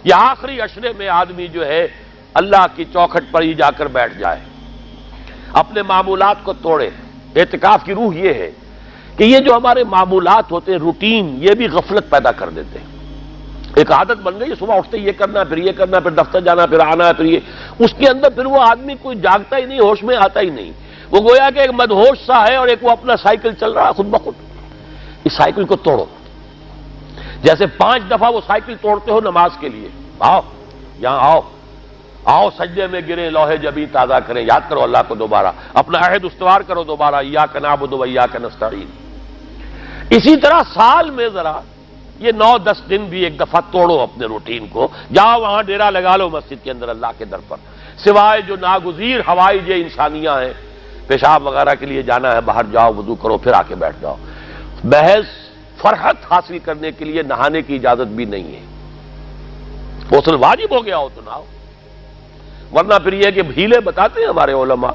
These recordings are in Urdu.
یہ آخری عشرے میں آدمی جو ہے اللہ کی چوکھٹ پر ہی جا کر بیٹھ جائے، اپنے معمولات کو توڑے۔ اعتکاف کی روح یہ ہے کہ یہ جو ہمارے معمولات ہوتے ہیں، روٹین، یہ بھی غفلت پیدا کر دیتے ہیں۔ ایک عادت بن گئی، صبح اٹھتے یہ کرنا، پھر یہ کرنا، پھر دفتر جانا، پھر آنا، پھر یہ، اس کے اندر پھر وہ آدمی کوئی جاگتا ہی نہیں، ہوش میں آتا ہی نہیں۔ وہ گویا کہ ایک مدہوش سا ہے اور ایک وہ اپنا سائیکل چل رہا ہے خود بخود۔ اس سائیکل کو توڑو، جیسے 5 دفعہ وہ سائیکل توڑتے ہو نماز کے لیے۔ آؤ یہاں آؤ، آؤ سجدے میں گریں، لوح جبیں تازہ کریں، یاد کرو اللہ کو دوبارہ، اپنا عہد استوار کرو دوبارہ، ایاک نعبد و ایاک نستعین۔ اسی طرح سال میں ذرا یہ 9-10 دن بھی ایک دفعہ توڑو اپنے روٹین کو، جاؤ وہاں ڈیرا لگا لو مسجد کے اندر اللہ کے در پر، سوائے جو ناگزیر حوائج انسانیاں ہیں، پیشاب وغیرہ کے لیے جانا ہے باہر جاؤ، وضو کرو، پھر آ کے بیٹھ جاؤ۔ محض فرحت حاصل کرنے کے لیے نہانے کی اجازت بھی نہیں ہے۔ غسل واجب ہو گیا ہو تو نہاؤ، ورنہ پھر یہ کہ ہیلے بتاتے ہیں ہمارے علماء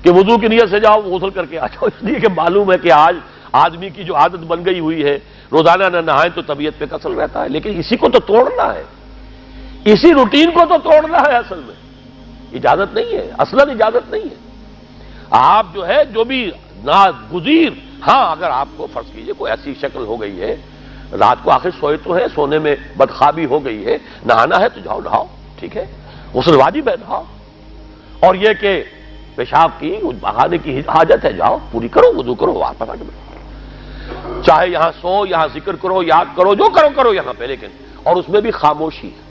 کہ وضو کی نیت سے جاؤ غسل کر کے آ جاؤ، اس لیے کہ معلوم ہے کہ آج آدمی کی جو عادت بن گئی ہوئی ہے روزانہ نہ نہائیں تو طبیعت پہ کسل رہتا ہے، لیکن اسی کو تو توڑنا ہے، اسی روٹین کو تو توڑنا ہے۔ اصل میں اجازت نہیں ہے، اصلاً اجازت نہیں ہے۔ آپ جو ہے جو بھی ناگزیر، ہاں اگر آپ کو فرض کیجئے کوئی ایسی شکل ہو گئی ہے، رات کو آخر سوئے تو ہے، سونے میں بدخوابی ہو گئی ہے، نہانا ہے تو جاؤ نہاؤ، ٹھیک ہے، غسل واجب ہے نہاؤ۔ اور یہ کہ پیشاب کی بہانے کی حاجت ہے، جاؤ پوری کرو، وضو کرو، واپس آ کے بیٹھو۔ چاہے یہاں سو، یہاں ذکر کرو، یاد کرو، جو کرو کرو یہاں پہ، لیکن اور اس میں بھی خاموشی ہے۔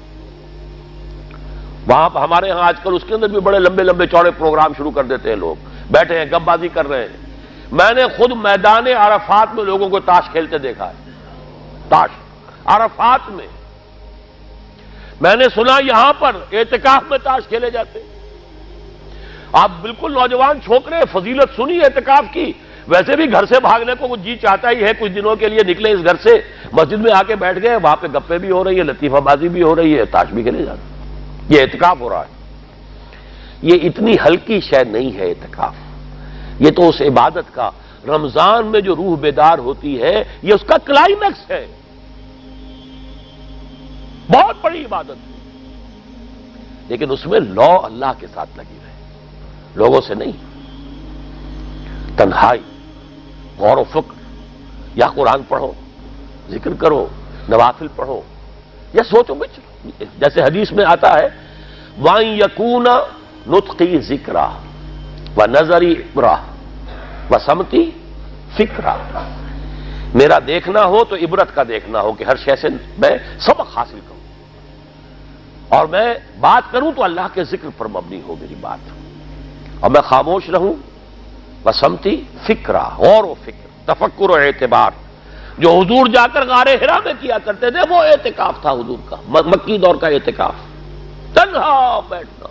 وہاں ہمارے ہاں آج کل اس کے اندر بھی بڑے لمبے لمبے چوڑے پروگرام شروع کر دیتے ہیں، لوگ بیٹھے ہیں گپ بازی کر رہے ہیں۔ میں نے خود میدان عرفات میں لوگوں کو تاش کھیلتے دیکھا ہے، تاش عرفات میں۔ میں نے سنا یہاں پر اعتکاف میں تاش کھیلے جاتے ہیں۔ آپ بالکل نوجوان چھوکرے، فضیلت سنی اعتکاف کی، ویسے بھی گھر سے بھاگنے کو کچھ جی چاہتا ہی ہے، کچھ دنوں کے لیے نکلے اس گھر سے، مسجد میں آ کے بیٹھ گئے، وہاں پہ گپے بھی ہو رہی ہے، لطیفہ بازی بھی ہو رہی ہے، تاش بھی کھیلے جاتے ہیں۔ یہ اعتکاف ہو رہا ہے۔ یہ اتنی ہلکی شے نہیں ہے اعتکاف، یہ تو اس عبادت کا، رمضان میں جو روح بیدار ہوتی ہے یہ اس کا کلائمیکس ہے، بہت بڑی عبادت ہے، لیکن اس میں لو اللہ کے ساتھ لگی رہے، لوگوں سے نہیں۔ تنہائی، غور و فکر، یا قرآن پڑھو، ذکر کرو، نوافل پڑھو، یا سوچو بچ، جیسے حدیث میں آتا ہے وَأَن يَكُونَ نُطْقِي ذِكْرًا وَنَظَرِي عِبْرَةً وَسَمْتِي فِكْرًا۔ میرا دیکھنا ہو تو عبرت کا دیکھنا ہو کہ ہر شے سے میں سبق حاصل کروں، اور میں بات کروں تو اللہ کے ذکر پر مبنی ہو میری بات، اور میں خاموش رہوں وَسَمْتِي فِكْرًا، غور و فکر، تفکر و اعتبار، جو حضور جا کر غار حرا میں کیا کرتے تھے وہ اعتکاف تھا حضور کا، مکی دور کا اعتکاف، تنہا بیٹھنا۔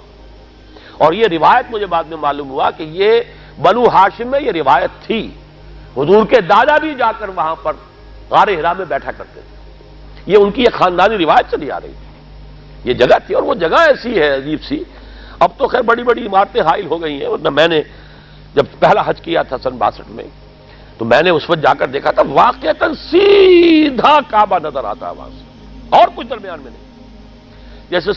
اور یہ روایت مجھے بعد میں معلوم ہوا کہ یہ بنو ہاشم میں یہ روایت تھی، حضور کے دادا بھی جا کر وہاں پر غار حرا میں بیٹھا کرتے تھے، یہ ان کی ایک خاندانی روایت چلی آ رہی تھی، یہ جگہ تھی، اور وہ جگہ ایسی ہے عجیب سی، اب تو خیر بڑی بڑی عمارتیں حائل ہو گئی ہیں، ورنہ میں نے جب پہلا حج کیا تھا سن 62 میں، تو میں نے اس وقت جا کر دیکھا تھا واقعتاً سیدھا کعبہ نظر آتا ہے وہاں سے، اور کچھ درمیان میں نہیں، جیسے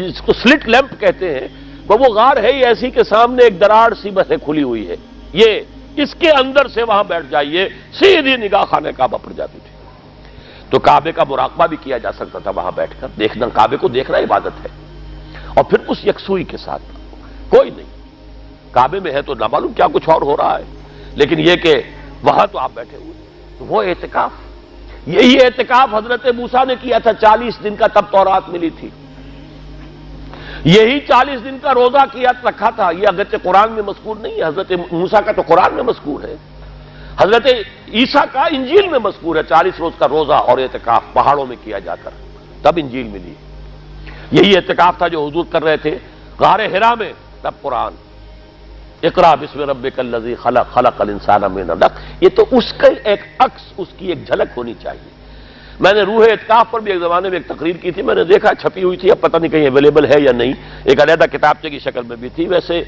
اس کو سلٹ لیمپ کہتے ہیں، وہ غار ہے ہی ایسی کہ سامنے ایک دراڑ سی بس کھلی ہوئی ہے، یہ اس کے اندر سے وہاں بیٹھ جائیے سیدھی نگاہ خانہ کعبہ پڑ جاتی تھی، تو کعبے کا مراقبہ بھی کیا جا سکتا تھا وہاں بیٹھ کر، دیکھنا کعبے کو دیکھنا عبادت ہے، اور پھر اس یکسوئی کے ساتھ کوئی نہیں، کعبے میں ہے تو نہ معلوم کیا کچھ اور ہو رہا ہے، لیکن یہ کہ وہاں تو آپ بیٹھے ہوئے، تو وہ اعتکاف، یہی اعتکاف حضرت موسیٰ نے کیا تھا 40 دن کا، تب تورات ملی تھی، یہی 40 دن کا روزہ کیا رکھا تھا، یہ اگرچہ قرآن میں مذکور نہیں ہے، حضرت موسیٰ کا تو قرآن میں مذکور ہے، حضرت عیسیٰ کا انجیل میں مذکور ہے، 40 روز کا روزہ اور اعتکاف پہاڑوں میں کیا جا کر، تب انجیل ملی، یہی اعتکاف تھا جو حضور کر رہے تھے غار حرا میں، تب قرآن، اقرا بسم ربک الذی خلق خلق الانسان من علق، یہ تو اس کا ایک عکس، اس کی ایک جھلک ہونی چاہیے۔ میں نے روح اعتکاف پر بھی ایک زمانے میں ایک تقریر کی تھی، میں نے دیکھا چھپی ہوئی تھی، اب پتہ نہیں کہیں اویلیبل ہے یا نہیں، ایک علیحدہ کتابچے کی شکل میں بھی تھی، ویسے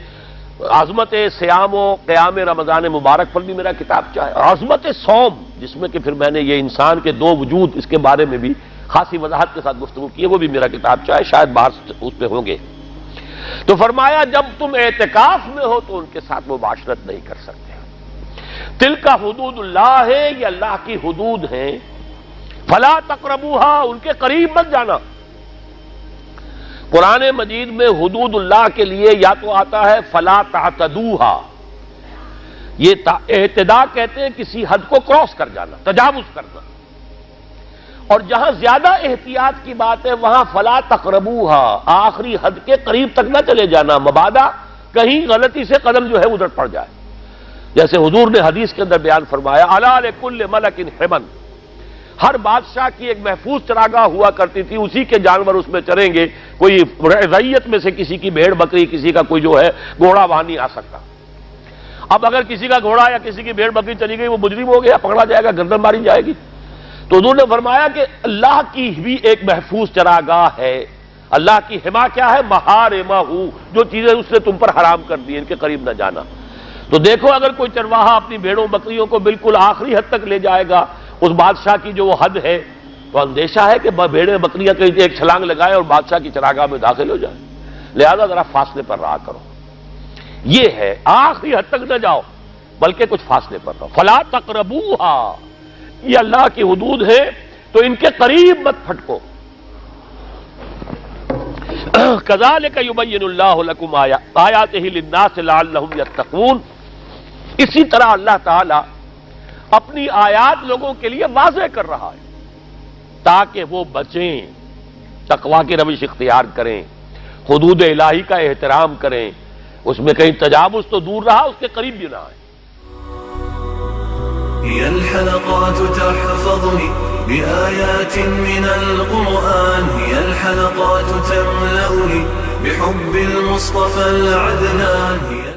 عظمت صیام و قیام رمضان مبارک پر بھی میرا کتابچہ ہے، اور عظمت صوم، جس میں کہ پھر میں نے یہ انسان کے 2 وجود اس کے بارے میں بھی خاصی وضاحت کے ساتھ گفتگو کی ہے، وہ بھی میرا کتاب چاہے شاید باہر اس پہ ہوں گے۔ تو فرمایا جب تم اعتکاف میں ہو تو ان کے ساتھ مباشرت نہیں کر سکتے۔ تلک حدود اللہ ہے، یہ اللہ کی حدود ہیں، فلا تقربوها، ان کے قریب مت جانا۔ قرآن مجید میں حدود اللہ کے لیے یا تو آتا ہے فلا تعتدوها، یہ اعتداء کہتے ہیں کسی حد کو کراس کر جانا، تجاوز کرنا، اور جہاں زیادہ احتیاط کی بات ہے وہاں فلا تقربوها، آخری حد کے قریب تک نہ چلے جانا، مبادا کہیں غلطی سے قدم جو ہے ادھر پڑ جائے۔ جیسے حضور نے حدیث کے اندر بیان فرمایا الا لکل ملک حمن، ہر بادشاہ کی ایک محفوظ چراگاہ ہوا کرتی تھی، اسی کے جانور اس میں چریں گے، کوئی رعیت میں سے کسی کی بھیڑ بکری، کسی کا کوئی جو ہے گھوڑا وہاں نہیں آ سکتا۔ اب اگر کسی کا گھوڑا یا کسی کی بھیڑ بکری چلی گئی، وہ مجرم ہو گیا، پکڑا جائے گا، گردن ماری جائے گی۔ تو حضور نے فرمایا کہ اللہ کی بھی ایک محفوظ چراگاہ ہے، اللہ کی حما کیا ہے؟ محارمہ، جو چیزیں اس نے تم پر حرام کر دی، ان کے قریب نہ جانا۔ تو دیکھو اگر کوئی چرواہا اپنی بھیڑوں بکریوں کو بالکل آخری حد تک لے جائے گا، اس بادشاہ کی جو وہ حد ہے، تو اندیشہ ہے کہ بھیڑیں بکریاں کہیں ایک چھلانگ لگائے اور بادشاہ کی چراگاہ میں داخل ہو جائے، لہذا ذرا فاصلے پر رہا کرو۔ یہ ہے آخری حد تک نہ جاؤ بلکہ کچھ فاصلے پر رہو۔ فلا تقربوها، یہ اللہ کی حدود ہے تو ان کے قریب مت پھٹکو۔ کذالک یبین اللہ لکم آیاتہ للناس لعلہم یتقون، اسی طرح اللہ تعالی اپنی آیات لوگوں کے لیے واضح کر رہا ہے تاکہ وہ بچیں، تقویٰ کی روش اختیار کریں، حدود الہی کا احترام کریں، اس میں کہیں تجاوز تو دور رہا، اس کے قریب بھی نہ آئے۔ هي الحلقات تحفظني بآيات من القرآن، هي الحلقات تملأني بحب المصطفى العدنان.